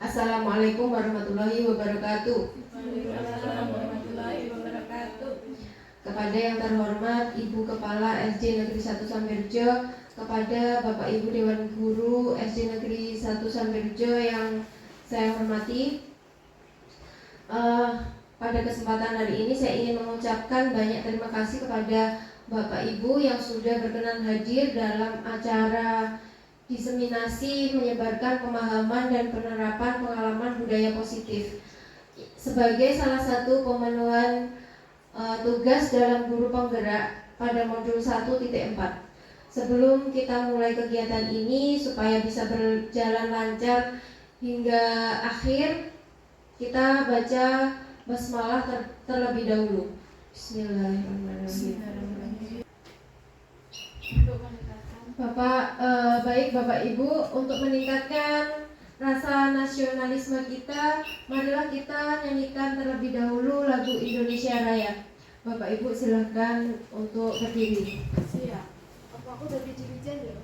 Assalamualaikum warahmatullahi wabarakatuh. Waalaikumsalam warahmatullahi wabarakatuh. Kepada yang terhormat Ibu Kepala SD Negeri 1 Sambirjo, kepada Bapak Ibu Dewan Guru SD Negeri 1 Sambirjo yang saya hormati, pada kesempatan hari ini saya ingin mengucapkan banyak terima kasih kepada Bapak Ibu yang sudah berkenan hadir dalam acara diseminasi menyebarkan pemahaman dan penerapan pengalaman budaya positif sebagai salah satu pemenuhan tugas dalam guru penggerak pada modul 1.4. Sebelum kita mulai kegiatan ini supaya bisa berjalan lancar hingga akhir, kita baca basmalah terlebih dahulu. Bismillahirrahmanirrahim. Bapak Ibu, untuk meningkatkan rasa nasionalisme kita, marilah kita nyanyikan terlebih dahulu lagu Indonesia Raya. Bapak Ibu silahkan untuk berdiri. Siap. Apa aku udah biji-bijian ya?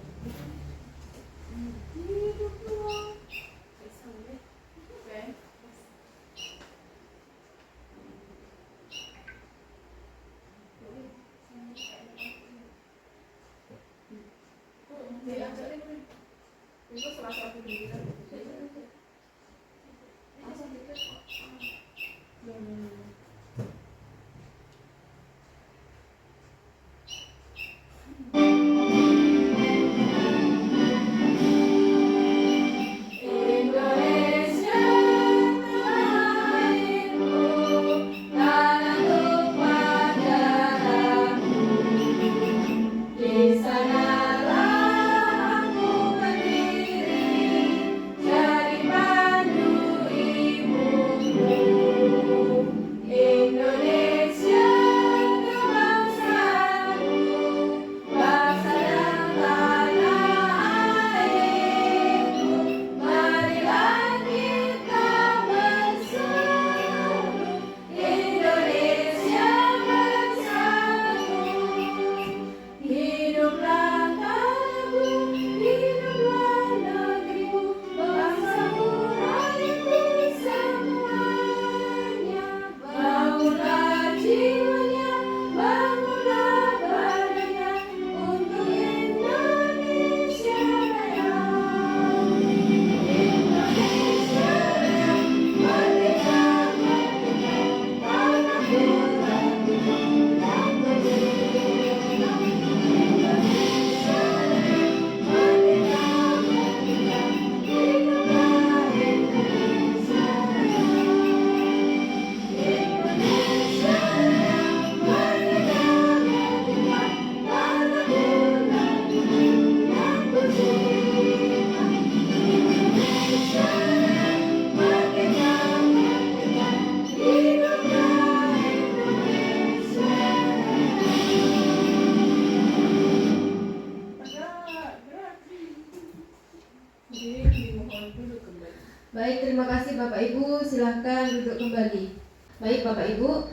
Baik, terima kasih Bapak Ibu, silahkan duduk kembali. Baik Bapak Ibu,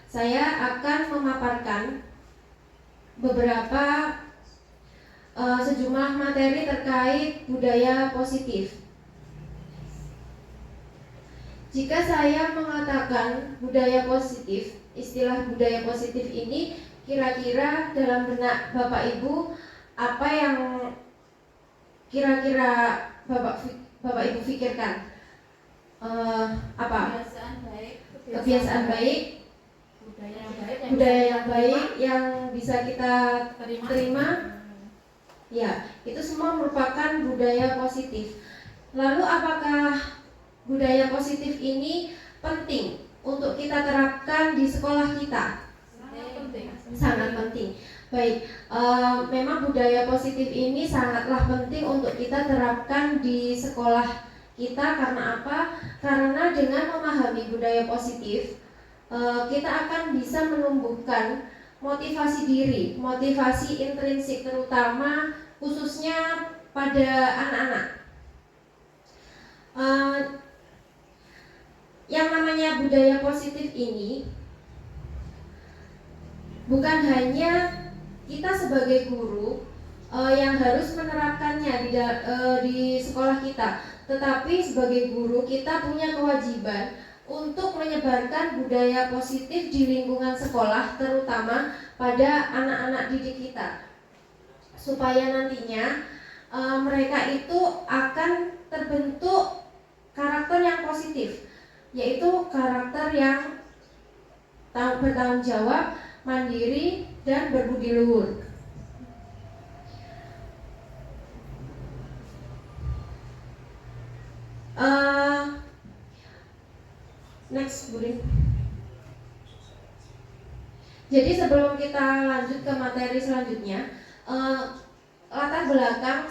saya akan memaparkan beberapa sejumlah materi terkait budaya positif. Jika saya mengatakan budaya positif, istilah budaya positif ini kira-kira dalam benak Bapak Ibu apa yang kira-kira Bapak Ibu pikirkan? Apa? Kebiasaan baik, budaya yang baik yang bisa kita terima. Ya, itu semua merupakan budaya positif. Lalu apakah budaya positif ini penting untuk kita terapkan di sekolah kita? Sangat penting. Baik, memang budaya positif ini sangatlah penting untuk kita terapkan di sekolah kita. Karena apa? Karena dengan memahami budaya positif, kita akan bisa menumbuhkan motivasi diri, motivasi intrinsik, terutama khususnya pada anak-anak. Yang namanya budaya positif ini bukan hanya kita sebagai guru yang harus menerapkannya di sekolah kita, tetapi sebagai guru kita punya kewajiban untuk menyebarkan budaya positif di lingkungan sekolah, terutama pada anak-anak didik kita, supaya nantinya mereka itu akan terbentuk karakter yang positif, yaitu karakter yang bertanggung jawab, mandiri, dan berbudi luhur. Next, Budin. Jadi sebelum kita lanjut ke materi selanjutnya, latar belakang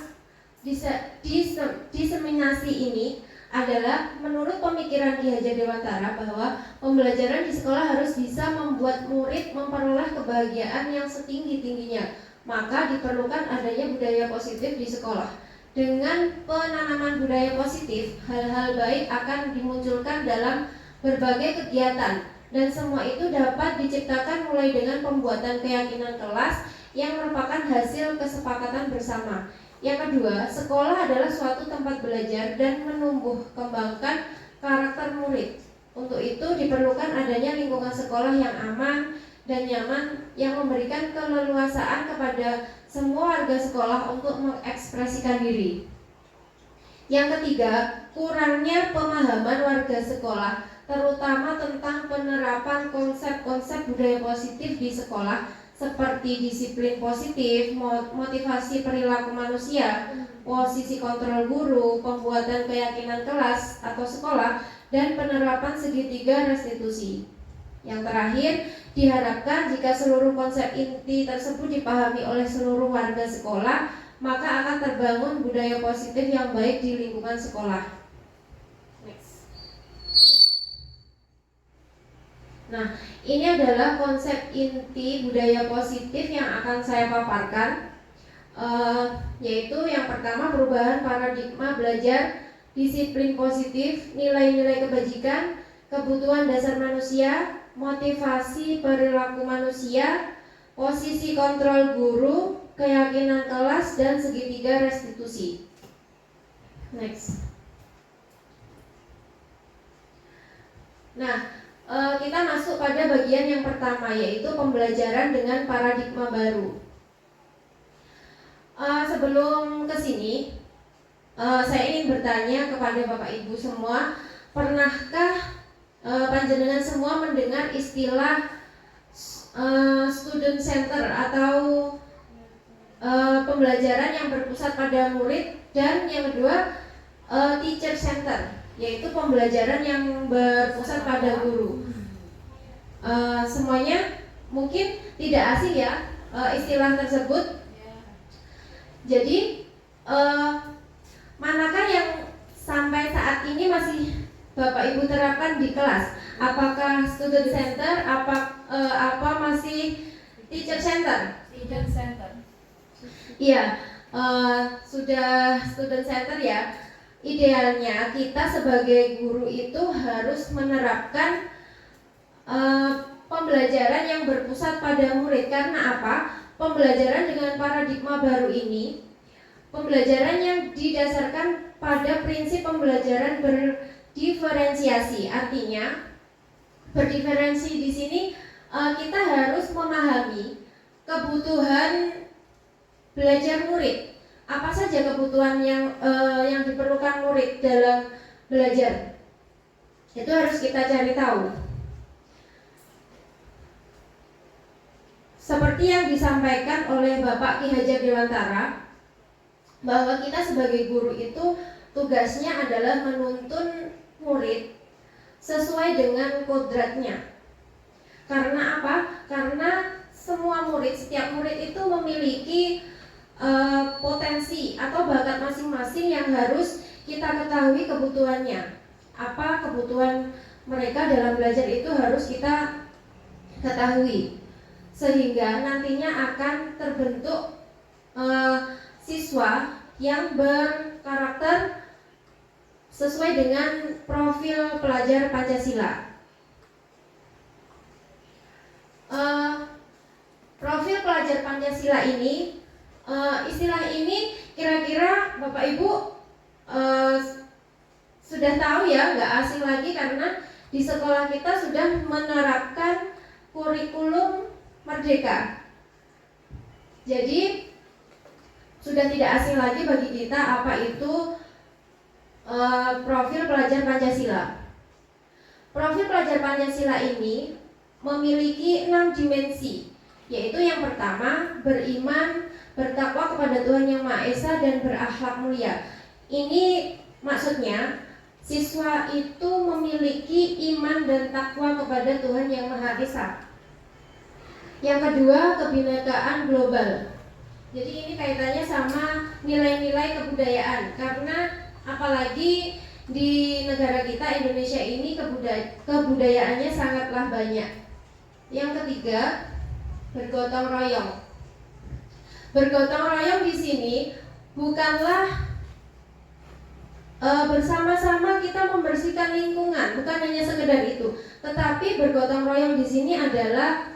diseminasi ini adalah menurut pemikiran Ki Hajar Dewantara bahwa pembelajaran di sekolah harus bisa membuat murid memperoleh kebahagiaan yang setinggi-tingginya. Maka diperlukan adanya budaya positif di sekolah. Dengan penanaman budaya positif, hal-hal baik akan dimunculkan dalam berbagai kegiatan, dan semua itu dapat diciptakan mulai dengan pembuatan keyakinan kelas yang merupakan hasil kesepakatan bersama. Yang kedua, sekolah adalah suatu tempat belajar dan menumbuh kembangkan karakter murid. Untuk itu diperlukan adanya lingkungan sekolah yang aman dan nyaman yang memberikan keleluasaan kepada semua warga sekolah untuk mengekspresikan diri. Yang ketiga, kurangnya pemahaman warga sekolah terutama tentang penerapan konsep-konsep budaya positif di sekolah seperti disiplin positif, motivasi perilaku manusia, posisi kontrol guru, pembuatan keyakinan kelas atau sekolah, dan penerapan segitiga restitusi. Yang terakhir, diharapkan jika seluruh konsep inti tersebut dipahami oleh seluruh warga sekolah, maka akan terbangun budaya positif yang baik di lingkungan sekolah. Nah, ini adalah konsep inti budaya positif yang akan saya paparkan, yaitu yang pertama perubahan paradigma belajar, disiplin positif, nilai-nilai kebajikan, kebutuhan dasar manusia, motivasi perilaku manusia, posisi kontrol guru, keyakinan kelas, dan segitiga restitusi. Next. Nah, kita masuk pada bagian yang pertama, yaitu pembelajaran dengan paradigma baru. Sebelum ke sini, saya ingin bertanya kepada Bapak Ibu semua, pernahkah panjenengan semua mendengar istilah student center atau pembelajaran yang berpusat pada murid, dan yang kedua teacher center, yaitu pembelajaran yang berpusat pada guru. Semuanya mungkin tidak asing ya istilah tersebut. Jadi manakah yang sampai saat ini masih Bapak Ibu terapkan di kelas? Apakah student center, apa masih teacher center? Student center. Iya, sudah student center ya. Idealnya kita sebagai guru itu harus menerapkan pembelajaran yang berpusat pada murid. Karena apa? Pembelajaran dengan paradigma baru ini, pembelajaran yang didasarkan pada prinsip pembelajaran berdiferensiasi. Artinya, berdiferensi di sini kita harus memahami kebutuhan belajar murid. Apa saja kebutuhan yang diperlukan murid dalam belajar? Itu harus kita cari tahu. Seperti yang disampaikan oleh Bapak Ki Hajar Dewantara, bahwa kita sebagai guru itu tugasnya adalah menuntun murid sesuai dengan kodratnya. Karena apa? Karena semua murid, setiap murid itu memiliki potensi atau bakat masing-masing yang harus kita ketahui kebutuhannya. Apa kebutuhan mereka dalam belajar itu harus kita ketahui, sehingga nantinya akan terbentuk siswa yang berkarakter sesuai dengan profil pelajar Pancasila. Profil pelajar Pancasila ini, istilah ini kira-kira Bapak Ibu sudah tahu ya, nggak asing lagi karena di sekolah kita sudah menerapkan kurikulum merdeka. Jadi sudah tidak asing lagi bagi kita apa itu profil pelajar Pancasila. Profil pelajar Pancasila ini memiliki 6 dimensi, yaitu yang pertama beriman, bertakwa kepada Tuhan Yang Maha Esa dan berakhlak mulia. Ini maksudnya siswa itu memiliki iman dan takwa kepada Tuhan Yang Maha Esa. Yang kedua, kebinekaan global. Jadi ini kaitannya sama nilai-nilai kebudayaan, karena apalagi di negara kita Indonesia ini kebudayaannya sangatlah banyak. Yang ketiga, bergotong royong. Bergotong royong di sini bukanlah bersama-sama kita membersihkan lingkungan, bukan hanya sekedar itu, tetapi bergotong royong di sini adalah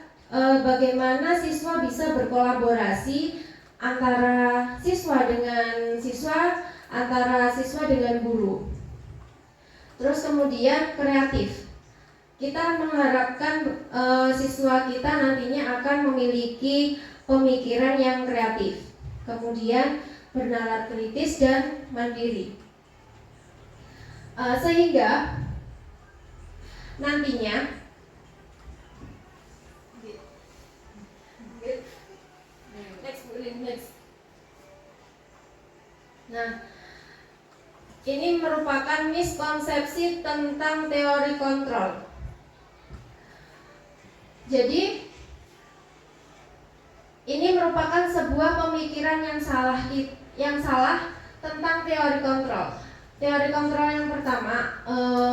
bagaimana siswa bisa berkolaborasi antara siswa dengan siswa, antara siswa dengan guru. Terus kemudian kreatif. Kita mengharapkan siswa kita nantinya akan memiliki pemikiran yang kreatif. Kemudian bernalar kritis dan mandiri. Sehingga nantinya next. Nah, ini merupakan miskonsepsi tentang teori kontrol. Jadi ini merupakan sebuah pemikiran yang salah tentang teori kontrol. Teori kontrol yang pertama,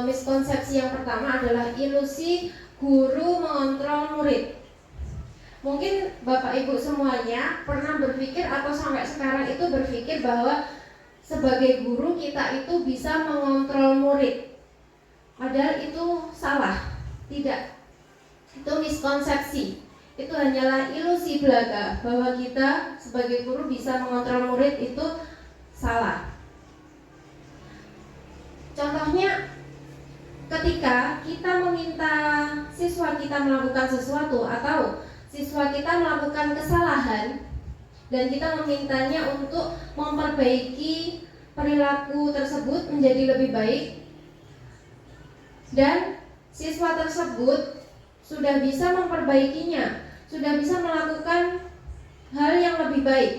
miskonsepsi yang pertama adalah ilusi guru mengontrol murid. Mungkin Bapak Ibu semuanya pernah berpikir atau sampai sekarang itu berpikir bahwa sebagai guru kita itu bisa mengontrol murid. Padahal itu salah, tidak. Itu miskonsepsi. Itu hanyalah ilusi belaka bahwa kita sebagai guru bisa mengontrol murid, itu salah. Contohnya, ketika kita meminta siswa kita melakukan sesuatu atau siswa kita melakukan kesalahan dan kita memintanya untuk memperbaiki perilaku tersebut menjadi lebih baik, dan siswa tersebut sudah bisa memperbaikinya, sudah bisa melakukan hal yang lebih baik.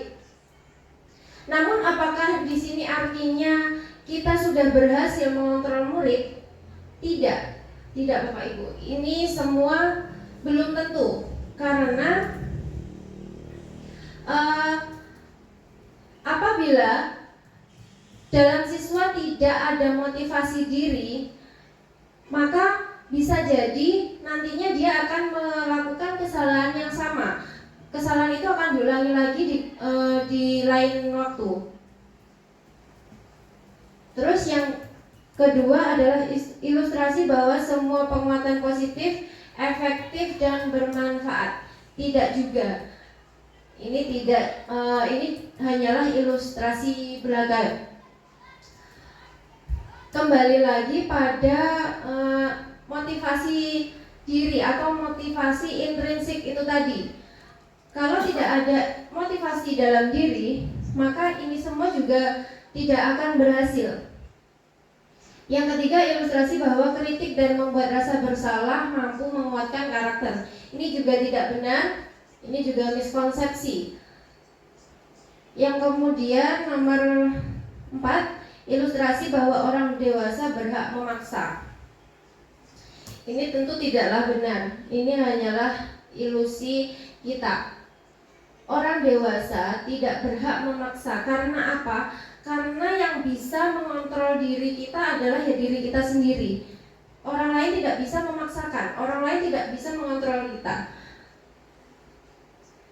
Namun apakah di sini artinya kita sudah berhasil mengontrol murid? Tidak Bapak Ibu. Ini semua belum tentu, karena apabila dalam siswa tidak ada motivasi diri, maka bisa jadi nantinya dia akan melakukan kesalahan yang sama. Kesalahan itu akan diulangi lagi di lain waktu. Terus yang kedua adalah ilustrasi bahwa semua penguatan positif efektif dan bermanfaat. Tidak juga. Ini hanyalah ilustrasi belaka. Kembali lagi pada motivasi diri atau motivasi intrinsik itu tadi. Kalau tidak ada motivasi dalam diri, maka ini semua juga tidak akan berhasil. Yang ketiga, ilustrasi bahwa kritik dan membuat rasa bersalah mampu menguatkan karakter. Ini juga tidak benar, ini juga miskonsepsi. Yang kemudian nomor 4, ilustrasi bahwa orang dewasa berhak memaksa. Ini tentu tidaklah benar. Ini hanyalah ilusi kita. Orang dewasa tidak berhak memaksa. Karena apa? Karena yang bisa mengontrol diri kita adalah ya diri kita sendiri. Orang lain tidak bisa memaksakan. Orang lain tidak bisa mengontrol kita.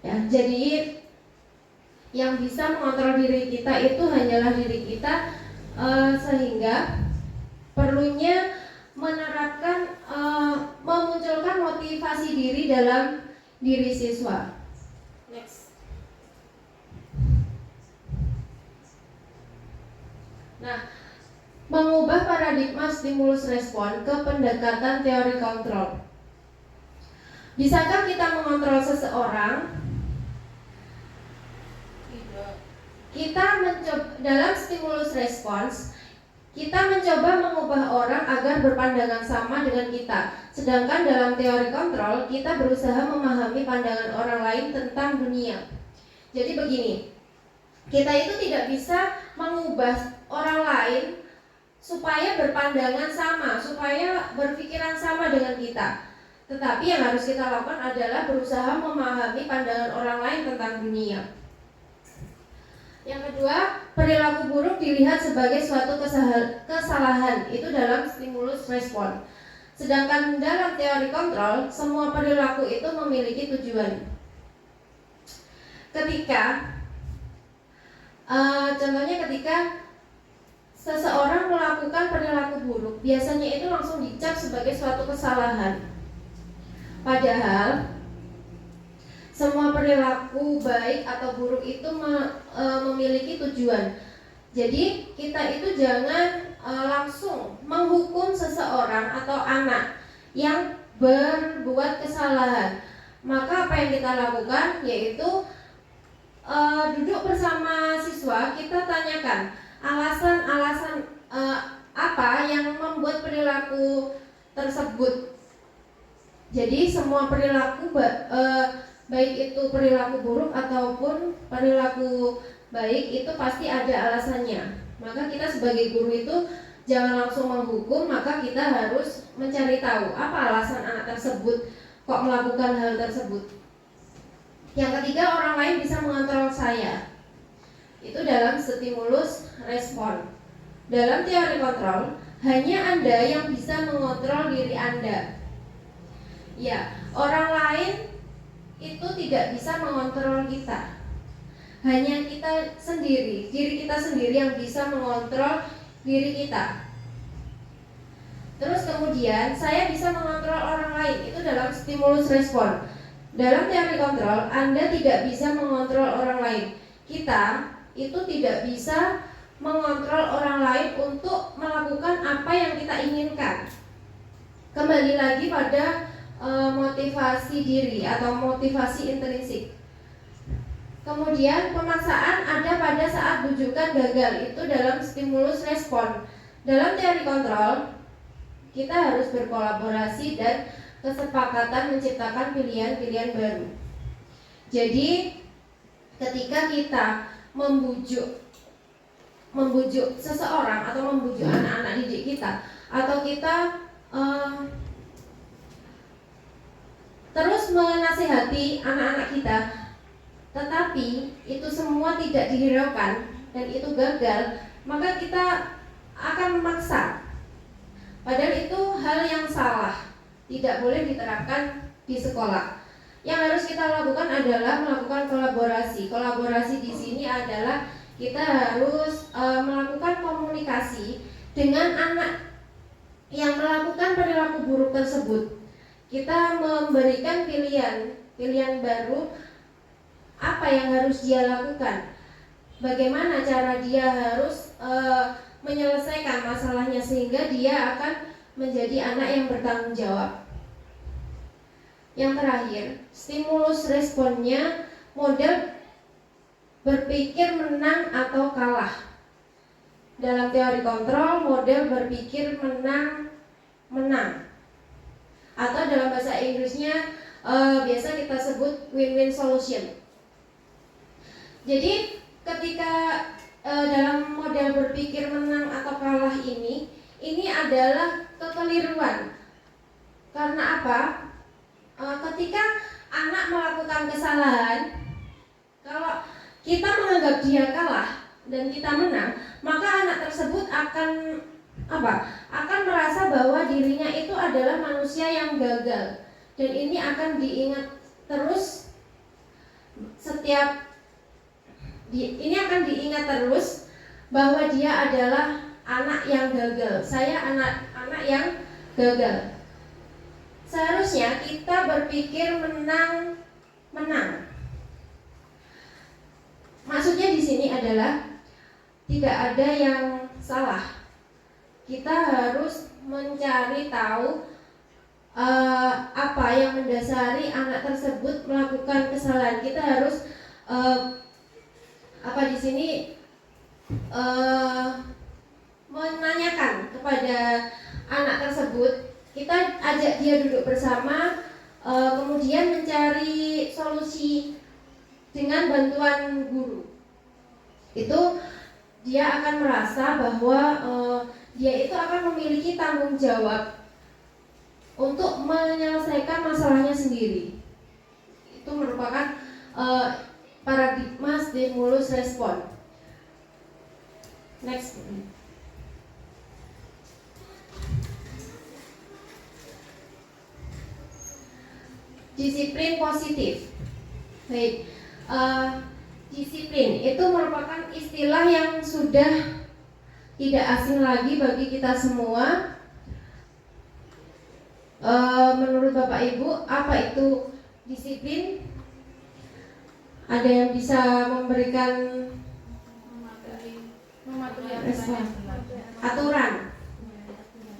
Ya, jadi yang bisa mengontrol diri kita itu hanyalah diri kita, sehingga perlunya menerapkan, memunculkan motivasi diri dalam diri siswa. Next. Nah, mengubah paradigma paradigma stimulus respon ke pendekatan teori kontrol. Bisakah kita mengontrol seseorang? Tidak. Kita mencoba dalam stimulus respons, kita mencoba mengubah orang agar berpandangan sama dengan kita. Sedangkan dalam teori kontrol, kita berusaha memahami pandangan orang lain tentang dunia. Jadi begini, kita itu tidak bisa mengubah orang lain supaya berpandangan sama, supaya berpikiran sama dengan kita. Tetapi yang harus kita lakukan adalah berusaha memahami pandangan orang lain tentang dunia. Yang kedua, perilaku buruk dilihat sebagai suatu kesalahan, itu dalam stimulus respon. Sedangkan dalam teori kontrol, semua perilaku itu memiliki tujuan. Contohnya ketika seseorang melakukan perilaku buruk, biasanya itu langsung dicap sebagai suatu kesalahan. Padahal semua perilaku baik atau buruk itu memiliki tujuan. Jadi kita itu jangan langsung menghukum seseorang atau anak yang berbuat kesalahan. Maka apa yang kita lakukan yaitu duduk bersama siswa, kita tanyakan alasan-alasan apa yang membuat perilaku tersebut. Jadi semua perilaku baik itu perilaku buruk ataupun perilaku baik itu pasti ada alasannya. Maka kita sebagai guru itu jangan langsung menghukum, maka kita harus mencari tahu apa alasan anak tersebut kok melakukan hal tersebut. Yang ketiga, orang lain bisa mengontrol saya. Itu dalam stimulus respon. Dalam teori kontrol, hanya Anda yang bisa mengontrol diri Anda. Ya, orang lain itu tidak bisa mengontrol kita. Hanya kita sendiri, diri kita sendiri yang bisa mengontrol diri kita. Terus kemudian saya bisa mengontrol orang lain, itu dalam stimulus respon. Dalam teori kontrol, Anda tidak bisa mengontrol orang lain. Kita itu tidak bisa mengontrol orang lain untuk melakukan apa yang kita inginkan. Kembali lagi pada motivasi diri atau motivasi intrinsik. Kemudian pemaksaan ada pada saat bujukan gagal, itu dalam stimulus respon. Dalam teori kontrol, kita harus berkolaborasi dan kesepakatan menciptakan pilihan-pilihan baru. Jadi ketika kita membujuk seseorang atau membujuk anak-anak didik kita, atau kita terus menasihati anak-anak kita, tetapi itu semua tidak dihiraukan dan itu gagal, maka kita akan memaksa. Padahal itu hal yang salah, tidak boleh diterapkan di sekolah. Yang harus kita lakukan adalah melakukan kolaborasi. Kolaborasi di sini adalah kita harus melakukan komunikasi dengan anak yang melakukan perilaku buruk tersebut. Kita memberikan pilihan baru, apa yang harus dia lakukan, bagaimana cara dia harus menyelesaikan masalahnya sehingga dia akan menjadi anak yang bertanggung jawab. Yang terakhir, stimulus responnya model berpikir menang atau kalah. Dalam teori kontrol, model berpikir menang. Atau dalam bahasa Inggrisnya biasa kita sebut win-win solution. Jadi ketika dalam model berpikir menang atau kalah ini adalah kekeliruan. Karena apa? Ketika anak melakukan kesalahan, kalau kita menganggap dia kalah dan kita menang, maka anak tersebut akan merasa bahwa dirinya itu adalah manusia yang gagal, dan ini akan diingat terus bahwa dia adalah anak yang gagal. Saya anak yang gagal. Seharusnya kita berpikir menang. Maksudnya di sini adalah tidak ada yang salah. kita harus mencari tahu apa yang mendasari anak tersebut melakukan kesalahan. Kita harus di sini menanyakan kepada anak tersebut. Kita ajak dia duduk bersama, kemudian mencari solusi dengan bantuan guru. Itu dia akan merasa bahwa dia itu akan memiliki tanggung jawab untuk menyelesaikan masalahnya sendiri. Itu merupakan paradigma stimulus respon. Next. Disiplin positif. Baik, disiplin itu merupakan istilah yang sudah tidak asing lagi bagi kita semua. Menurut Bapak Ibu, apa itu disiplin? Ada yang bisa memberikan respon? Aturan.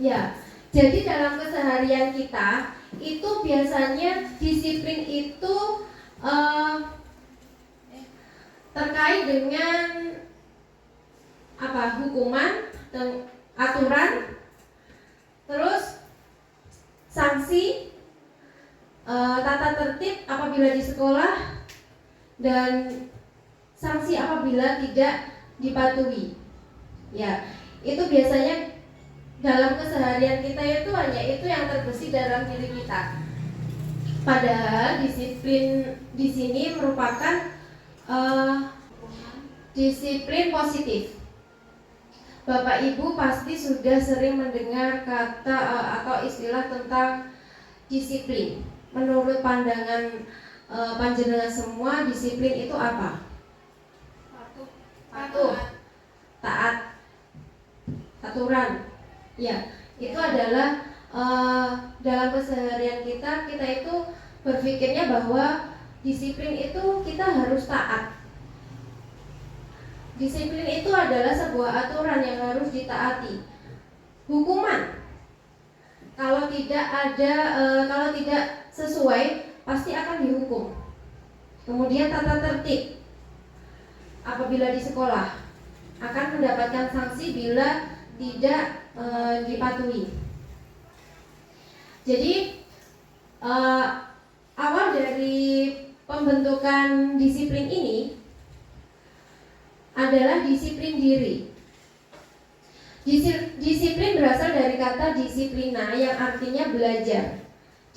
Ya, jadi dalam keseharian kita itu biasanya disiplin itu terkait dengan hukuman dan aturan, terus sanksi, tata tertib apabila di sekolah, dan sanksi apabila tidak dipatuhi. Ya, itu biasanya dalam keseharian kita itu hanya itu yang terbesit dalam diri kita. Padahal disiplin di sini merupakan disiplin positif. Bapak Ibu pasti sudah sering mendengar kata atau istilah tentang disiplin. Menurut pandangan panjenengan semua, disiplin itu apa? Patuh, taat, aturan. Ya, itu adalah dalam keseharian kita itu berpikirnya bahwa disiplin itu kita harus taat. Disiplin itu adalah sebuah aturan yang harus ditaati. Hukuman, kalau tidak sesuai pasti akan dihukum. Kemudian tata tertib, apabila di sekolah akan mendapatkan sanksi bila tidak dipatuhi. Jadi awal dari pembentukan disiplin ini adalah disiplin diri. Disiplin berasal dari kata disiplina yang artinya belajar.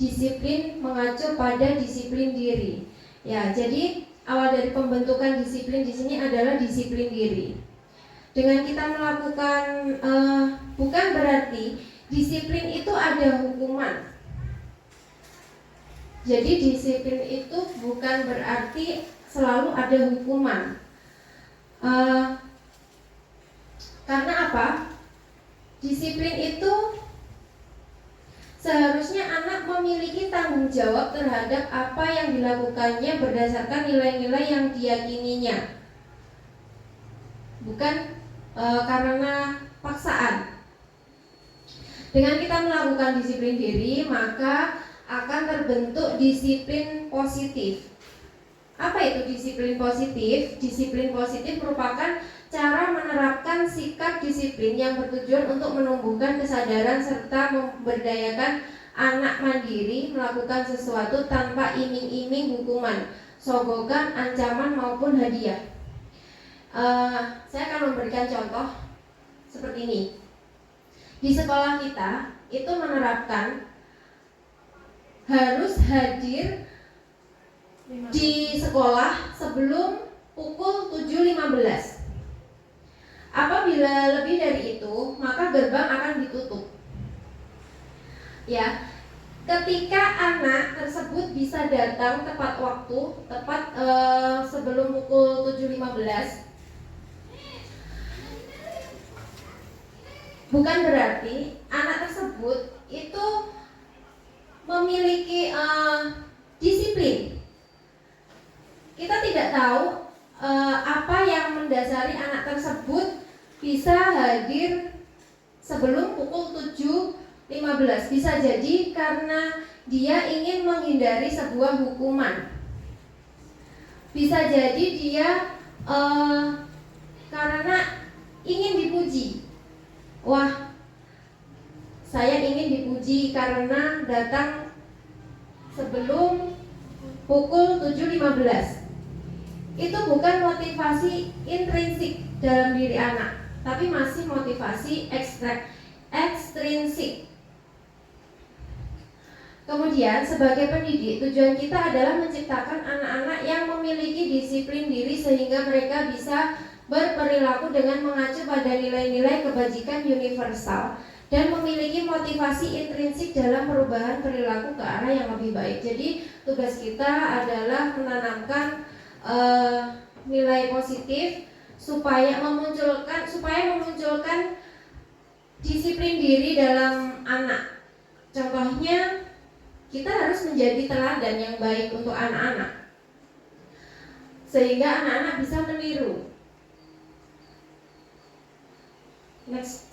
Disiplin mengacu pada disiplin diri. Ya, jadi awal dari pembentukan disiplin di sini adalah disiplin diri. Dengan kita melakukan bukan berarti disiplin itu ada hukuman. Jadi disiplin itu bukan berarti selalu ada hukuman. Karena apa? Disiplin itu seharusnya anak memiliki tanggung jawab terhadap apa yang dilakukannya berdasarkan nilai-nilai yang diyakininya, bukan karena paksaan. Dengan kita melakukan disiplin diri, maka akan terbentuk disiplin positif. Apa itu disiplin positif? Disiplin positif merupakan cara menerapkan sikap disiplin yang bertujuan untuk menumbuhkan kesadaran serta memberdayakan anak mandiri melakukan sesuatu tanpa iming-iming hukuman, sogokan, ancaman maupun hadiah. Saya akan memberikan contoh seperti ini. Di sekolah kita itu menerapkan harus hadir di sekolah sebelum pukul 7.15. Apabila lebih dari itu, maka gerbang akan ditutup. Ya, ketika anak tersebut bisa datang tepat waktu, sebelum pukul 7.15, bukan berarti anak tersebut itu memiliki disiplin. Kita tidak tahu apa yang mendasari anak tersebut bisa hadir sebelum pukul 7.15. Bisa jadi karena dia ingin menghindari sebuah hukuman. Bisa jadi dia karena ingin dipuji. Wah, saya ingin dipuji karena datang sebelum pukul 7.15. Itu bukan motivasi intrinsik dalam diri anak, tapi masih motivasi ekstrinsik. Kemudian sebagai pendidik, tujuan kita adalah menciptakan anak-anak yang memiliki disiplin diri sehingga mereka bisa berperilaku dengan mengacu pada nilai-nilai kebajikan universal dan memiliki motivasi intrinsik dalam perubahan perilaku ke arah yang lebih baik. Jadi tugas kita adalah menanamkan nilai positif supaya memunculkan disiplin diri dalam anak. Contohnya, kita harus menjadi teladan yang baik untuk anak-anak sehingga anak-anak bisa meniru. Next.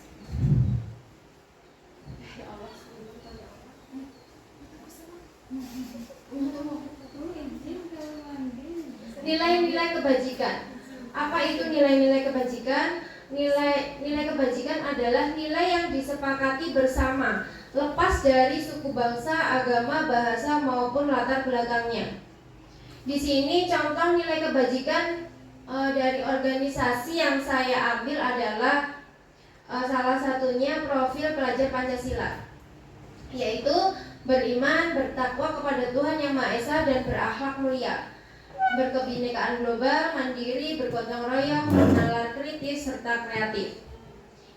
Nilai-nilai kebajikan. Apa itu nilai-nilai kebajikan? Nilai kebajikan adalah nilai yang disepakati bersama, lepas dari suku bangsa, agama, bahasa maupun latar belakangnya. Di sini contoh nilai kebajikan dari organisasi yang saya ambil adalah salah satunya profil pelajar Pancasila, yaitu beriman, bertakwa kepada Tuhan Yang Maha Esa dan berakhlak mulia, berkebinekaan global, mandiri, bergotong royong, bernalar kritis, serta kreatif.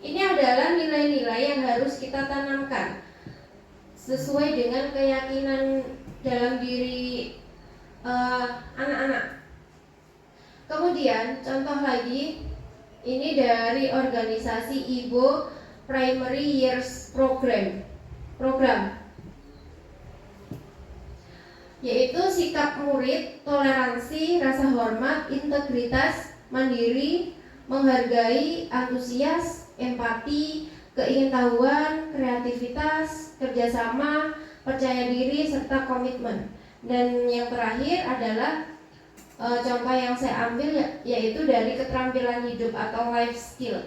Ini adalah nilai-nilai yang harus kita tanamkan sesuai dengan keyakinan dalam diri anak-anak. Kemudian contoh lagi, ini dari organisasi IBO Primary Years Program, yaitu sikap murid, toleransi, rasa hormat, integritas, mandiri, menghargai, antusias, empati, keingintahuan, kreativitas, kerjasama, percaya diri, serta komitmen. Dan yang terakhir adalah contoh yang saya ambil yaitu dari keterampilan hidup atau life skill,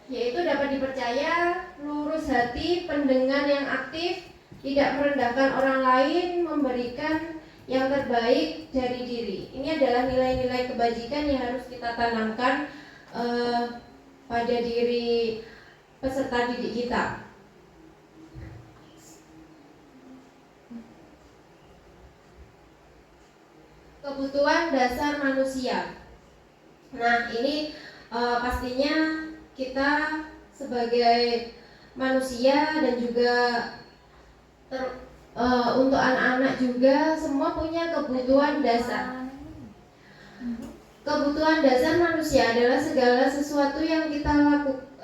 yaitu dapat dipercaya, lurus hati, pendengar yang aktif, tidak merendahkan orang lain, memberikan yang terbaik dari diri. Ini adalah nilai-nilai kebajikan yang harus kita tanamkan pada diri peserta didik kita. Kebutuhan dasar manusia. Nah, ini pastinya kita sebagai manusia dan juga untuk anak-anak juga semua punya kebutuhan dasar. Kebutuhan dasar manusia adalah segala sesuatu yang kita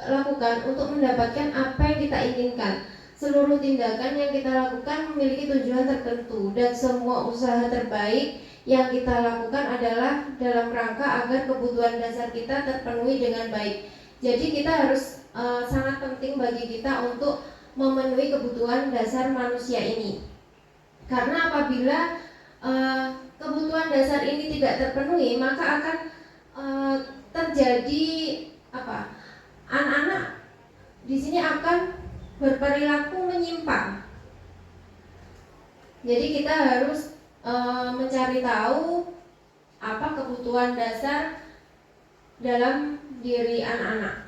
lakukan untuk mendapatkan apa yang kita inginkan. Seluruh tindakan yang kita lakukan memiliki tujuan tertentu dan semua usaha terbaik yang kita lakukan adalah dalam rangka agar kebutuhan dasar kita terpenuhi dengan baik. Jadi kita harus sangat penting bagi kita untuk memenuhi kebutuhan dasar manusia ini. Karena apabila kebutuhan dasar ini tidak terpenuhi, maka akan terjadi apa? Anak-anak di sini akan berperilaku menyimpang. Jadi kita harus mencari tahu apa kebutuhan dasar dalam diri anak-anak.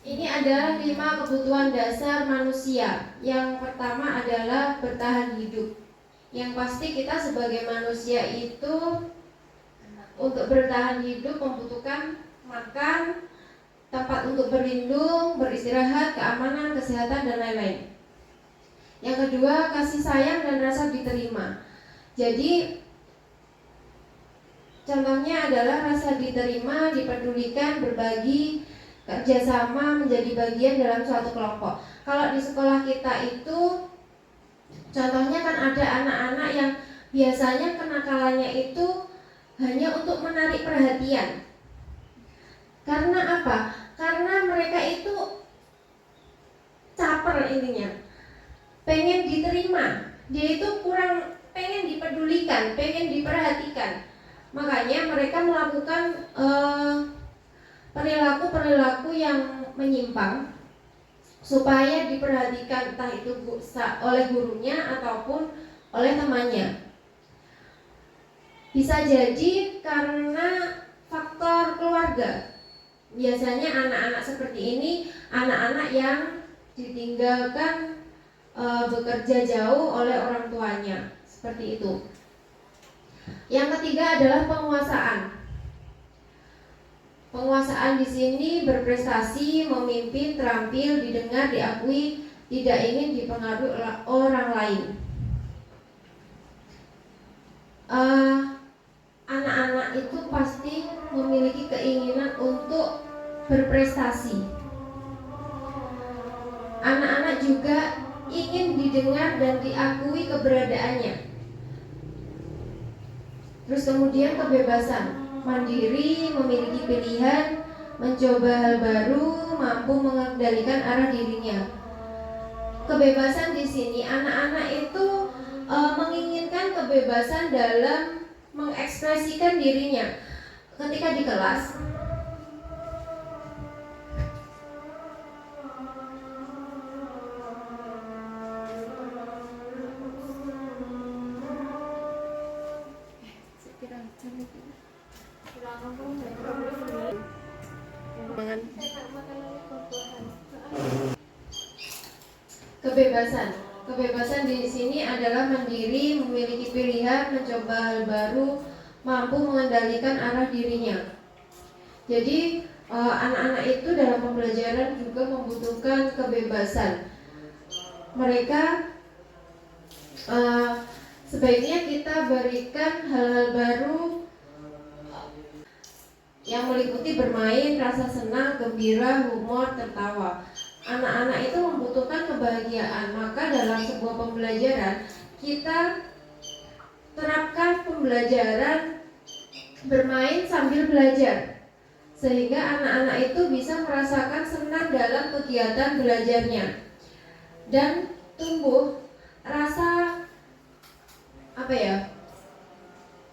Ini adalah 5 kebutuhan dasar manusia. Yang pertama adalah bertahan hidup. Yang pasti kita sebagai manusia itu untuk bertahan hidup membutuhkan makan, tempat untuk berlindung, beristirahat, keamanan, kesehatan, dan lain-lain. Yang kedua, kasih sayang dan rasa diterima. Jadi contohnya adalah rasa diterima, dipedulikan, berbagi, kerjasama, menjadi bagian dalam suatu kelompok. Kalau di sekolah kita itu Contohnya kan ada anak-anak yang biasanya kenakalannya itu hanya untuk menarik perhatian. Karena apa? Karena mereka itu caper intinya, pengen diterima, dia itu kurang pengen dipedulikan, pengen diperhatikan. Makanya mereka melakukan perilaku-perilaku yang menyimpang supaya diperhatikan, entah itu oleh gurunya ataupun oleh temannya. Bisa jadi karena faktor keluarga. Biasanya anak-anak seperti ini anak-anak yang ditinggalkan bekerja jauh oleh orang tuanya, seperti itu. Yang ketiga adalah penguasaan. Penguasaan di sini berprestasi, memimpin, terampil, didengar, diakui, tidak ingin dipengaruhi orang lain. Anak-anak itu pasti memiliki keinginan untuk berprestasi. Anak-anak juga ingin didengar dan diakui keberadaannya. Terus kemudian kebebasan, mandiri, memiliki pilihan, mencoba hal baru, mampu mengendalikan arah dirinya. Kebebasan di sini anak-anak itu menginginkan kebebasan dalam mengekspresikan dirinya. Ketika di kelas, kebebasan di sini adalah mandiri, memiliki pilihan, mencoba hal baru, mampu mengendalikan arah dirinya. Jadi anak-anak itu dalam pembelajaran juga membutuhkan kebebasan. Mereka sebaiknya kita berikan hal-hal baru yang meliputi bermain, rasa senang, gembira, humor, tertawa. Anak-anak itu membutuhkan kebahagiaan. Maka dalam sebuah pembelajaran kita terapkan pembelajaran bermain sambil belajar, sehingga anak-anak itu bisa merasakan senang dalam kegiatan belajarnya dan tumbuh rasa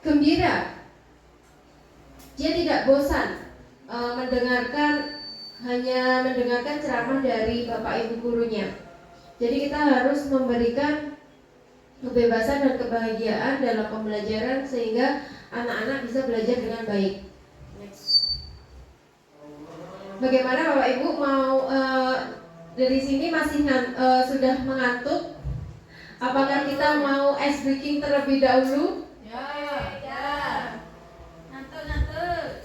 gembira. Dia tidak bosan hanya mendengarkan ceramah dari bapak ibu gurunya. Jadi kita harus memberikan kebebasan dan kebahagiaan dalam pembelajaran sehingga anak-anak bisa belajar dengan baik. Bagaimana bapak ibu mau dari sini masih sudah mengantuk? Apakah kita mau ice breaking terlebih dahulu? Ya. Ngantuk.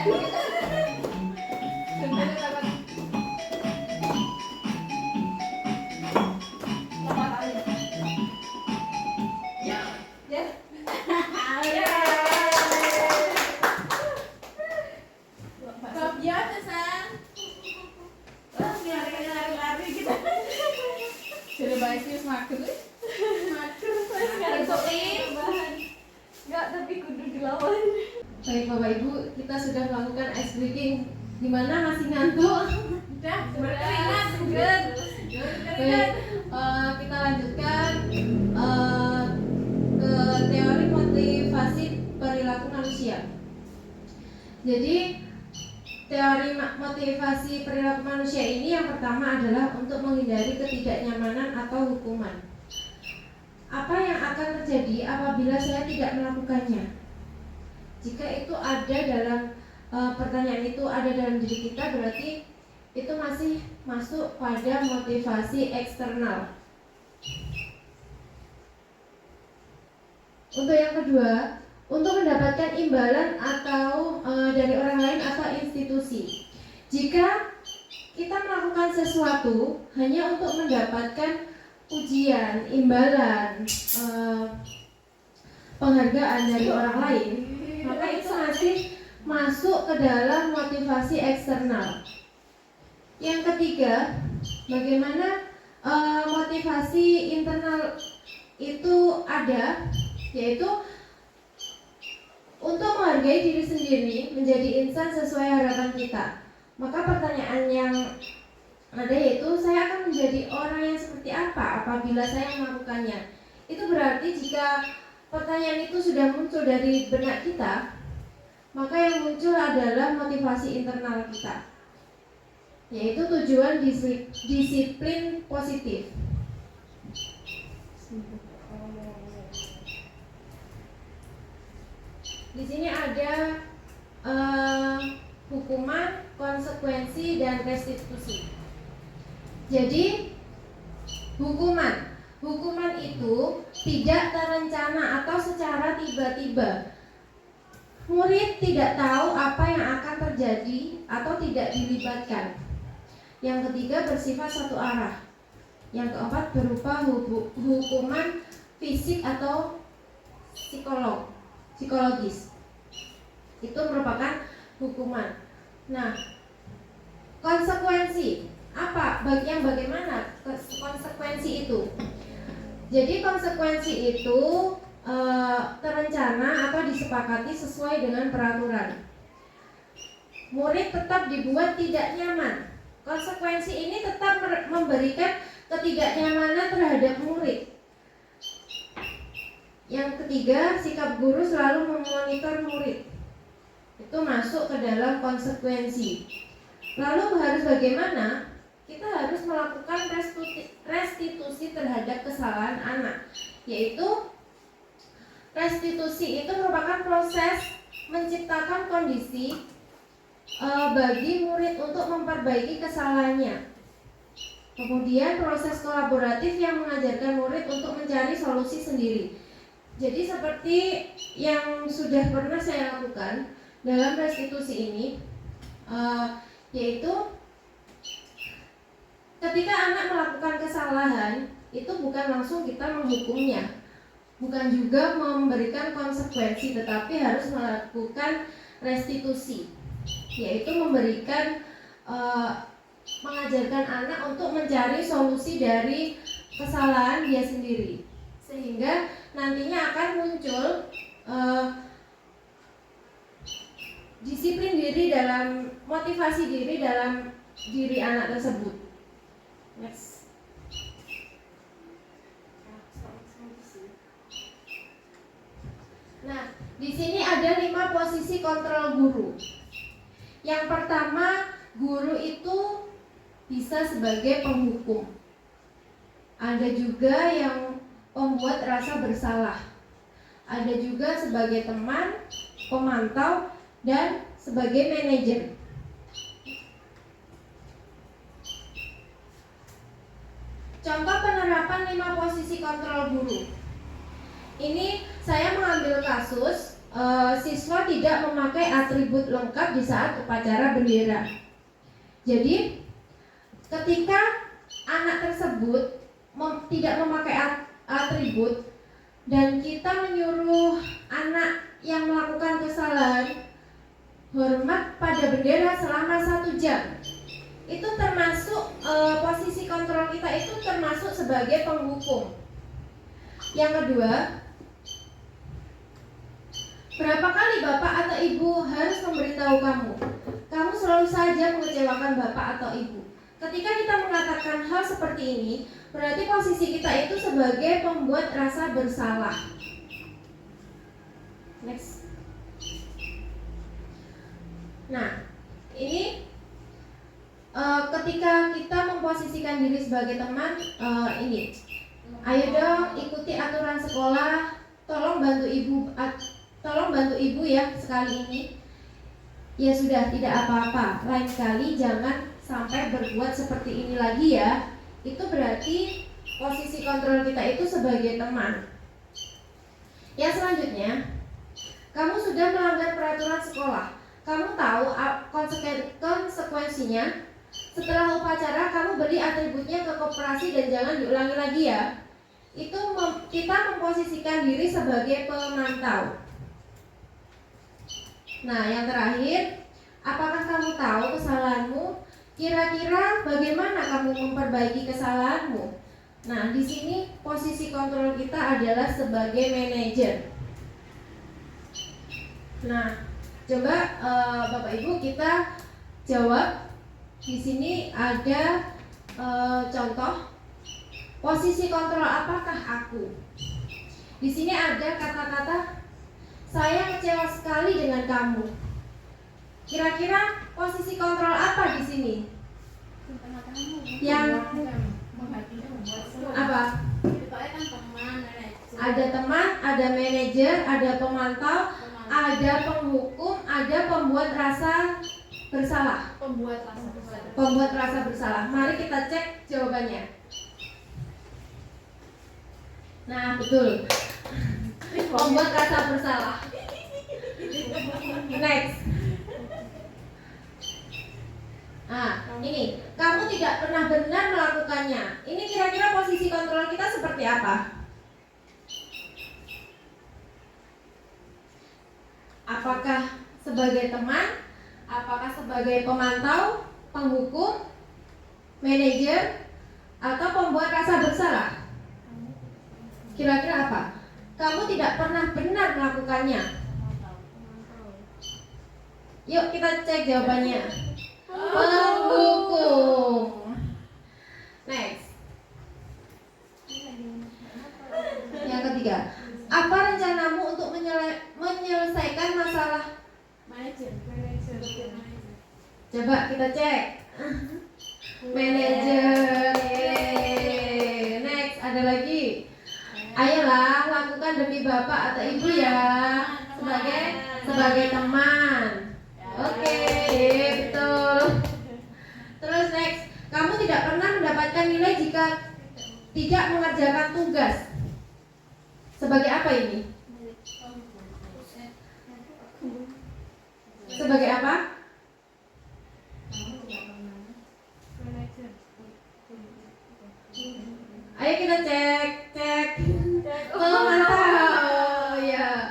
Sebenarnya dapat 8 kali. Ya. Ya. Luar biasa, San. Terus lari-lari gitu. Jadi baik sih mager. Mager saya sekarang bahan. Enggak, tapi kudu dilawan. Baik Bapak Ibu, kita sudah melakukan ice breaking. Gimana, masih ngantuk? Udah, berkeringat, seger. Baik, kita lanjutkan ke teori motivasi perilaku manusia. Jadi teori motivasi perilaku manusia ini yang pertama adalah untuk menghindari ketidaknyamanan atau hukuman. Apa yang akan terjadi apabila saya tidak melakukannya? Jika itu ada dalam pertanyaan itu ada dalam diri kita, berarti itu masih masuk pada motivasi eksternal. Untuk yang kedua, untuk mendapatkan imbalan atau dari orang lain atau institusi. Jika kita melakukan sesuatu hanya untuk mendapatkan pujian, imbalan, penghargaan dari orang lain, maka itu masih masuk ke dalam motivasi eksternal. Yang ketiga, bagaimana motivasi internal itu ada, yaitu untuk menghargai diri sendiri, menjadi insan sesuai harapan kita. Maka pertanyaan yang ada yaitu, saya akan menjadi orang yang seperti apa apabila saya melakukannya. Itu berarti jika pertanyaan itu sudah muncul dari benak kita, maka yang muncul adalah motivasi internal kita, yaitu tujuan disiplin positif. Di sini ada hukuman, konsekuensi, dan restitusi. Jadi hukuman itu tidak terencana atau secara tiba-tiba. Murid tidak tahu apa yang akan terjadi atau tidak dilibatkan. Yang ketiga, bersifat satu arah. Yang keempat, berupa hukuman fisik atau psikologis. Itu merupakan hukuman. Nah, konsekuensi apa? Bagaimana konsekuensi itu? Jadi konsekuensi itu terencana atau disepakati sesuai dengan peraturan. Murid tetap dibuat tidak nyaman. Konsekuensi ini tetap memberikan ketidaknyamanan terhadap murid. Yang ketiga, sikap guru selalu memonitor murid. Itu masuk ke dalam konsekuensi. Lalu harus bagaimana? Kita harus melakukan restitusi terhadap kesalahan anak, yaitu restitusi itu merupakan proses menciptakan kondisi bagi murid untuk memperbaiki kesalahannya. Kemudian proses kolaboratif yang mengajarkan murid untuk mencari solusi sendiri. Jadi seperti yang sudah pernah saya lakukan dalam restitusi ini, yaitu ketika anak melakukan kesalahan, itu bukan langsung kita menghukumnya, bukan juga memberikan konsekuensi, tetapi harus melakukan restitusi, yaitu memberikan mengajarkan anak untuk mencari solusi dari kesalahan dia sendiri, sehingga nantinya akan muncul disiplin diri dalam motivasi diri dalam diri anak tersebut. Next. Nah, di sini ada 5 posisi kontrol guru. Yang pertama, guru itu bisa sebagai penghukum. Ada juga yang pembuat rasa bersalah. Ada juga sebagai teman, pemantau, dan sebagai manajer. Contoh penerapan 5 posisi kontrol guru. Ini saya mengambil kasus siswa tidak memakai atribut lengkap di saat upacara bendera. Jadi ketika anak tersebut tidak memakai atribut dan kita menyuruh anak yang melakukan kesalahan hormat pada bendera selama 1 jam, itu termasuk posisi kontrol kita itu termasuk sebagai penghukum. Yang kedua, berapa kali bapak atau ibu harus memberitahu kamu? Kamu selalu saja mengecewakan bapak atau ibu. Ketika kita mengatakan hal seperti ini, berarti posisi kita itu sebagai pembuat rasa bersalah. Next. Nah, ini ketika kita memposisikan diri sebagai teman, ini, ayo dong ikuti aturan sekolah, tolong bantu ibu ya sekali ini. Ya sudah, tidak apa-apa. Lain kali jangan sampai berbuat seperti ini lagi ya. Itu berarti posisi kontrol kita itu sebagai teman. Yang selanjutnya, kamu sudah melanggar peraturan sekolah. Kamu tahu konsekuensinya. Setelah upacara kamu beli atributnya ke koperasi dan jangan diulangi lagi ya. Itu kita memposisikan diri sebagai pemantau. Nah, yang terakhir, apakah kamu tahu kesalahanmu? Kira-kira bagaimana kamu memperbaiki kesalahanmu? Nah, di sini posisi kontrol kita adalah sebagai manajer. Nah, coba Bapak Ibu kita jawab. Di sini ada contoh posisi kontrol apakah aku. Di sini ada kata-kata saya kecewa sekali dengan kamu. Kira-kira posisi kontrol apa di sini? Yang apa? Ada teman, ada manajer, ada pemantau, ada penghukum, ada pembuat rasa bersalah. Pembuat rasa bersalah. Mari kita cek jawabannya. Nah, betul. Pembuat rasa bersalah. Next. Nah, ini kamu tidak pernah benar melakukannya. Ini kira-kira posisi kontrol kita seperti apa? Apakah sebagai teman? Apakah sebagai pemantau, penghukum, manajer, atau pembuat rasa bersalah? Kira-kira apa? Kamu tidak pernah benar melakukannya. Yuk kita cek jawabannya. Penghukum. Next. Yang ketiga, apa rencanamu untuk menyelesaikan masalah? Coba kita cek. Manajer. Next, ada lagi. Ayolah lakukan demi bapak atau ibu ya, sebagai teman. Oke, betul. Terus next, kamu tidak pernah mendapatkan nilai jika tidak mengerjakan tugas. Sebagai apa ini? Sebagai apa? Ayo kita cek. Mantap. Ya.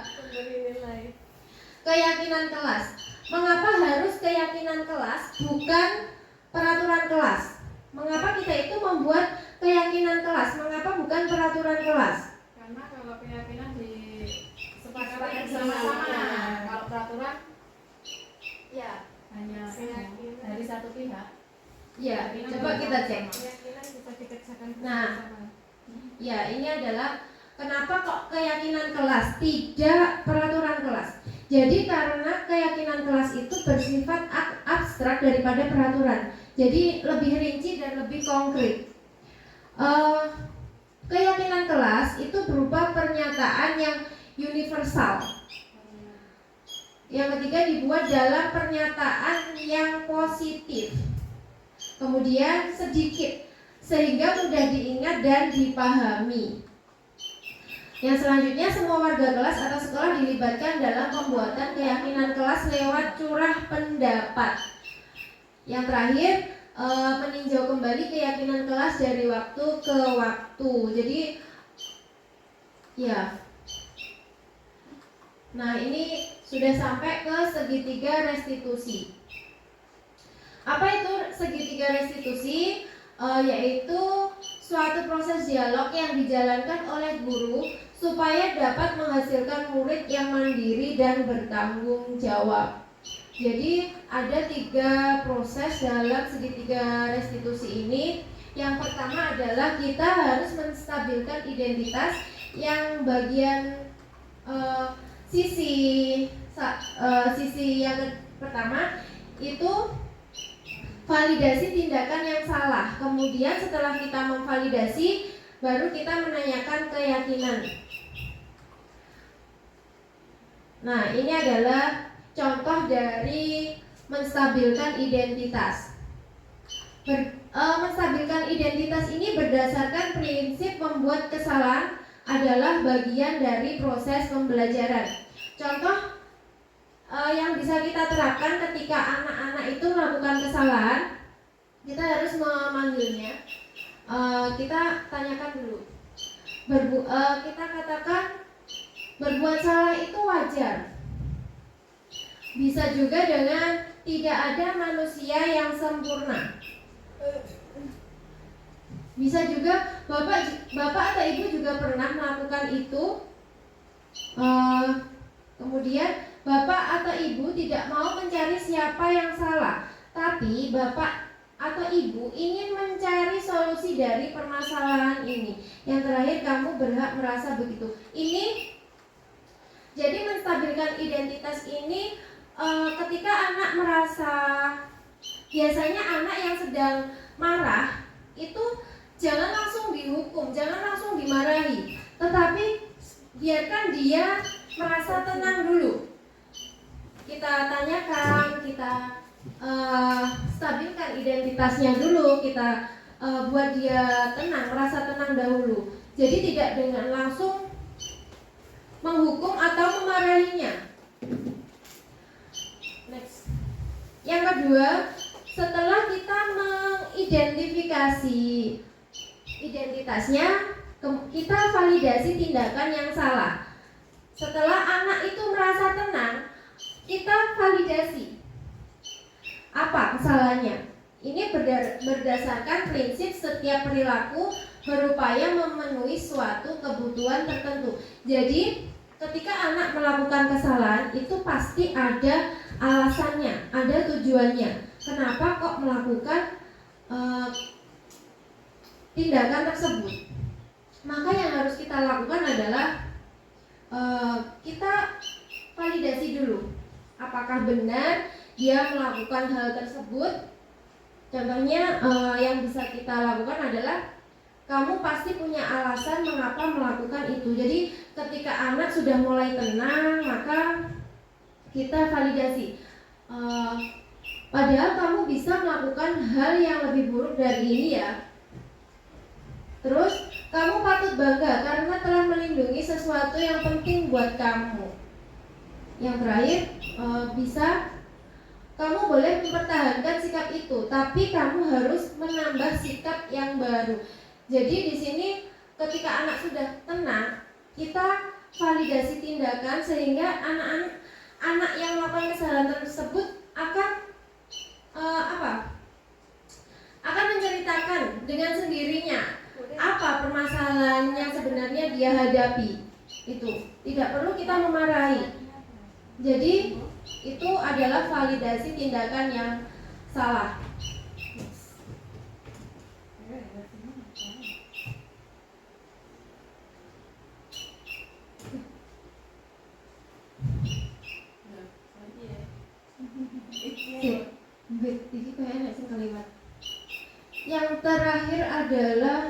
Keyakinan kelas. Mengapa harus keyakinan kelas bukan peraturan kelas? Mengapa kita itu membuat keyakinan kelas? Mengapa bukan peraturan kelas? Karena kalau keyakinan disepakati bersama-sama, kalau peraturan ya hanya dari satu pihak. Ya, coba kita cek. Keyakinan bisa dikerjakan Nah, bersama. ya ini adalah kenapa kok keyakinan kelas tidak peraturan kelas. Jadi karena keyakinan kelas itu bersifat abstrak daripada peraturan. Jadi lebih rinci dan lebih konkret. Keyakinan kelas itu berupa pernyataan yang universal. Yang ketiga dibuat dalam pernyataan yang positif. Kemudian sedikit sehingga mudah diingat dan dipahami. Yang selanjutnya, semua warga kelas atau sekolah dilibatkan dalam pembuatan keyakinan kelas lewat curah pendapat. Yang terakhir, meninjau kembali keyakinan kelas dari waktu ke waktu. Jadi ya. Nah, ini sudah sampai ke segitiga restitusi. Apa itu segitiga restitusi? Yaitu suatu proses dialog yang dijalankan oleh guru supaya dapat menghasilkan murid yang mandiri dan bertanggung jawab. Jadi ada 3 proses dalam segitiga restitusi ini. Yang pertama adalah kita harus menstabilkan identitas yang bagian sisi yang pertama itu validasi tindakan yang salah. Kemudian setelah kita memvalidasi, baru kita menanyakan keyakinan. Nah, ini adalah contoh dari menstabilkan identitas. Menstabilkan identitas ini berdasarkan prinsip membuat kesalahan adalah bagian dari proses pembelajaran. Contoh yang bisa kita terapkan ketika anak-anak itu melakukan kesalahan, kita harus memanggilnya. Kita tanyakan dulu. Kita katakan berbuat salah itu wajar. Bisa juga dengan tidak ada manusia yang sempurna. Bisa juga bapak atau ibu juga pernah melakukan itu. Kemudian bapak atau ibu tidak mau mencari siapa yang salah, tapi bapak atau ibu ingin mencari solusi dari permasalahan ini. Yang terakhir, kamu berhak merasa begitu. Ini jadi menstabilkan identitas ini ketika anak merasa, biasanya anak yang sedang marah itu jangan langsung dihukum, jangan langsung dimarahi, tetapi biarkan dia merasa tenang dulu. Kita tanyakan, kita stabilkan identitasnya dulu, kita buat dia tenang, merasa tenang dahulu. Jadi tidak dengan langsung menghukum atau memarahinya. Next. Yang kedua, setelah kita mengidentifikasi identitasnya, kita validasi tindakan yang salah. Setelah anak itu merasa tenang, kita validasi apa kesalahannya. Ini berdasarkan prinsip setiap perilaku berupaya memenuhi suatu kebutuhan tertentu. Jadi ketika anak melakukan kesalahan itu pasti ada alasannya, ada tujuannya. Kenapa kok melakukan tindakan tersebut? Maka yang harus kita lakukan adalah kita validasi dulu. Apakah benar dia melakukan hal tersebut? Contohnya yang bisa kita lakukan adalah kamu pasti punya alasan mengapa melakukan itu. Jadi ketika anak sudah mulai tenang, maka kita validasi. Padahal kamu bisa melakukan hal yang lebih buruk dari ini ya. Terus kamu patut bangga karena telah melindungi sesuatu yang penting buat kamu. Yang terakhir, bisa kamu boleh mempertahankan sikap itu, tapi kamu harus menambah sikap yang baru. Jadi di sini ketika anak sudah tenang, kita validasi tindakan sehingga anak yang melakukan kesalahan tersebut akan akan menceritakan dengan sendirinya apa permasalahan yang sebenarnya dia hadapi. Itu tidak perlu kita memarahi. Jadi itu adalah validasi tindakan yang salah. Ini kayaknya sih kalimat. Yang terakhir adalah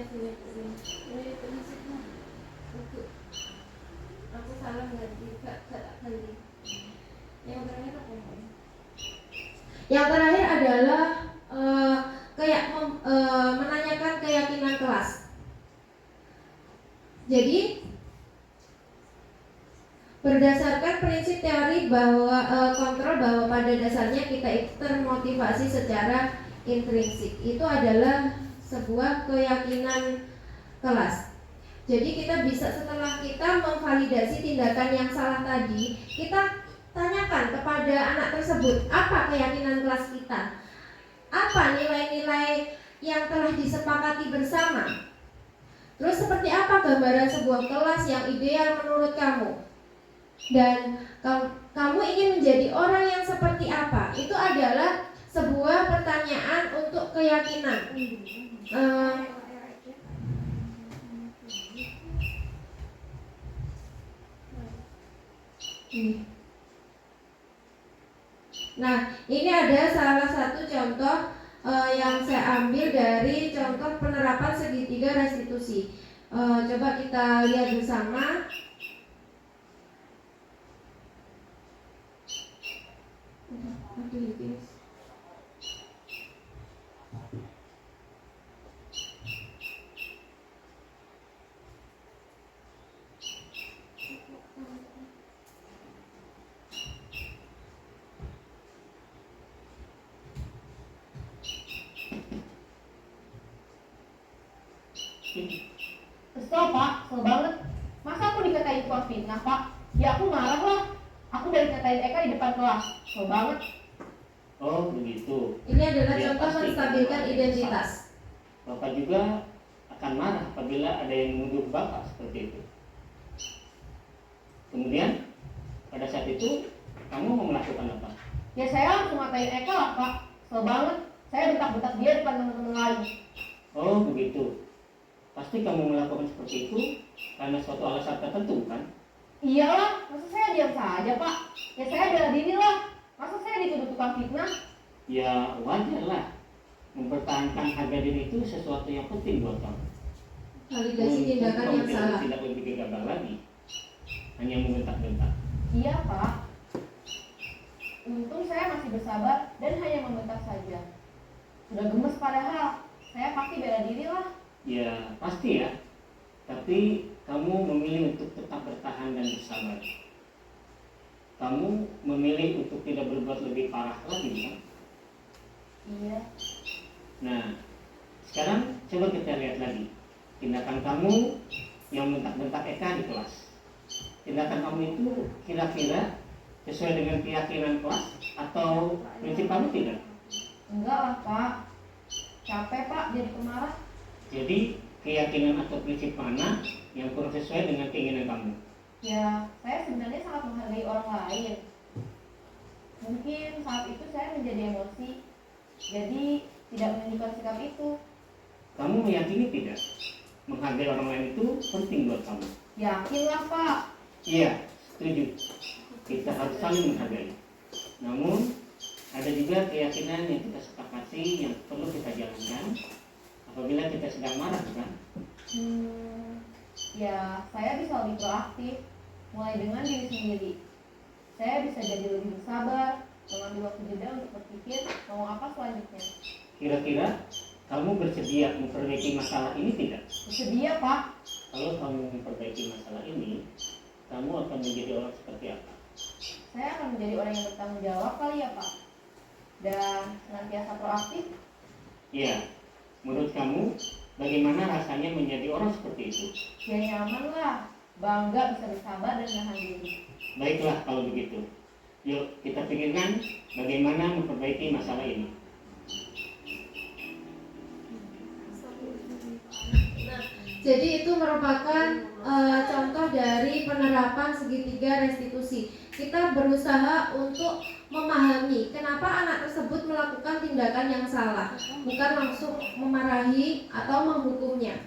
Aku salah ganti, gak ganti. Yang terakhir apa? Yang terakhir adalah menanyakan keyakinan kelas. Jadi berdasarkan prinsip teori bahwa kontrol bahwa pada dasarnya kita itu termotivasi secara intrinsik, itu adalah sebuah keyakinan kelas. Jadi kita bisa setelah kita memvalidasi tindakan yang salah tadi, kita tanyakan kepada anak tersebut apa keyakinan kelas kita, apa nilai-nilai yang telah disepakati bersama. Terus seperti apa gambaran sebuah kelas yang ideal menurut kamu? Dan kamu ingin menjadi orang yang seperti apa? Itu adalah sebuah pertanyaan untuk keyakinan. Nah, ini ada salah satu contoh yang saya ambil dari contoh penerapan segitiga restitusi. Coba kita lihat bersama. Kesel pak, kesel banget. Masa aku dikatain tukang fitnah pak? Ya aku marah lah. Aku dari katain Eka di depan kelas. Kesel banget. Oh begitu. Ini adalah Ya, contoh pasti. menstabilkan identitas. Bapak juga akan marah apabila ada yang menuduh Bapak seperti itu. Kemudian pada saat itu kamu mau melakukan apa? Ya saya langsung ngatain Eka lah pak. Kesel banget. Saya bentak-bentak dia depan teman-teman lain. Oh begitu. Pasti kamu melakukan seperti itu karena suatu alasan tertentu kan? Iyalah, masa saya diam saja pak? Ya saya bela diri lah. Masa saya dituduh tukang fitnah? Ya wajar lah. Mempertahankan harga diri itu sesuatu yang penting buat kamu. Validasi tindakan yang salah. Tidak lebih gegabah lagi. Hanya membentak-bentak. Iya pak. Untung saya masih bersabar dan hanya membentak saja. Sudah gemes padahal. Saya pasti bela diri lah. Ya pasti ya. Tapi kamu memilih untuk tetap bertahan dan bersabar. Kamu memilih untuk tidak berbuat lebih parah lagi kan? Iya. Nah, sekarang coba kita lihat lagi tindakan kamu yang bentak-bentak Eka di kelas. Tindakan kamu itu kira-kira sesuai dengan keyakinan kelas atau prinsip kamu tidak? Enggak lah pak. Capek pak jadi pemarah. Jadi keyakinan atau prinsip mana yang kurang sesuai dengan keinginan kamu? Ya, saya sebenarnya sangat menghargai orang lain. Mungkin saat itu saya menjadi emosi, jadi tidak menunjukkan sikap itu. Kamu meyakini tidak? Menghargai orang lain itu penting buat kamu. Yakinlah pak. Iya, setuju. Kita harus saling menghargai. Namun, ada juga keyakinan yang kita sepakati yang perlu kita jalankan apabila kita sedang marah, kan? Ya, saya bisa lebih proaktif, mulai dengan diri sendiri. Saya bisa jadi lebih bersabar, mengambil waktu jeda untuk berpikir mau apa selanjutnya. Kira-kira kamu bersedia memperbaiki masalah ini tidak? Bersedia pak. Kalau kamu memperbaiki masalah ini, kamu akan menjadi orang seperti apa? Saya akan menjadi orang yang bertanggung jawab kali ya pak. Dan senantiasa proaktif. Iya, menurut kamu bagaimana rasanya menjadi orang seperti itu? Ya nyaman lah, bangga bisa bersabar dan menahan diri. Baiklah kalau begitu. Yuk kita pikirkan bagaimana memperbaiki masalah ini. Jadi itu merupakan contoh dari penerapan segitiga restitusi. Kita berusaha untuk memahami kenapa anak tersebut melakukan tindakan yang salah, bukan langsung memarahi atau menghukumnya.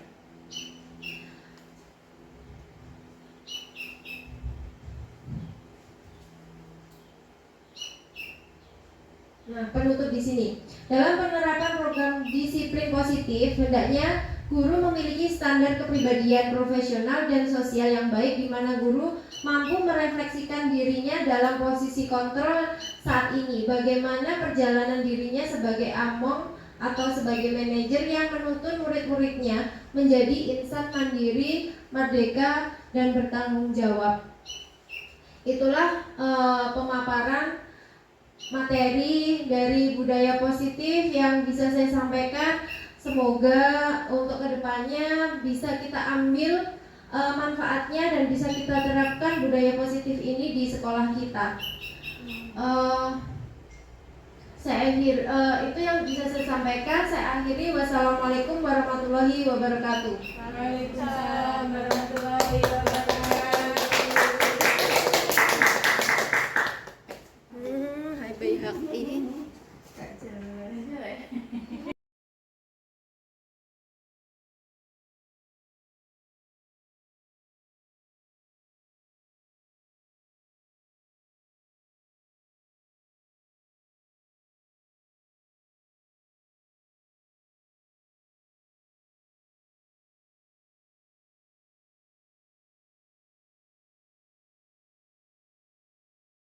Nah, penutup di sini. Dalam penerapan program disiplin positif, hendaknya Guru memiliki standar kepribadian profesional dan sosial yang baik di mana guru mampu merefleksikan dirinya dalam posisi kontrol saat ini. Bagaimana perjalanan dirinya sebagai among atau sebagai manajer yang menuntun murid-muridnya menjadi insan mandiri, merdeka, dan bertanggung jawab. Itulah pemaparan materi dari budaya positif yang bisa saya sampaikan. Semoga untuk kedepannya bisa kita ambil manfaatnya dan bisa kita terapkan budaya positif ini di sekolah kita. Itu yang bisa saya sampaikan. Saya akhiri. Wassalamualaikum warahmatullahi wabarakatuh. Waalaikumsalam warahmatullahi wabarakatuh. Hai Bayhaqi. Kak Jalan aja ya.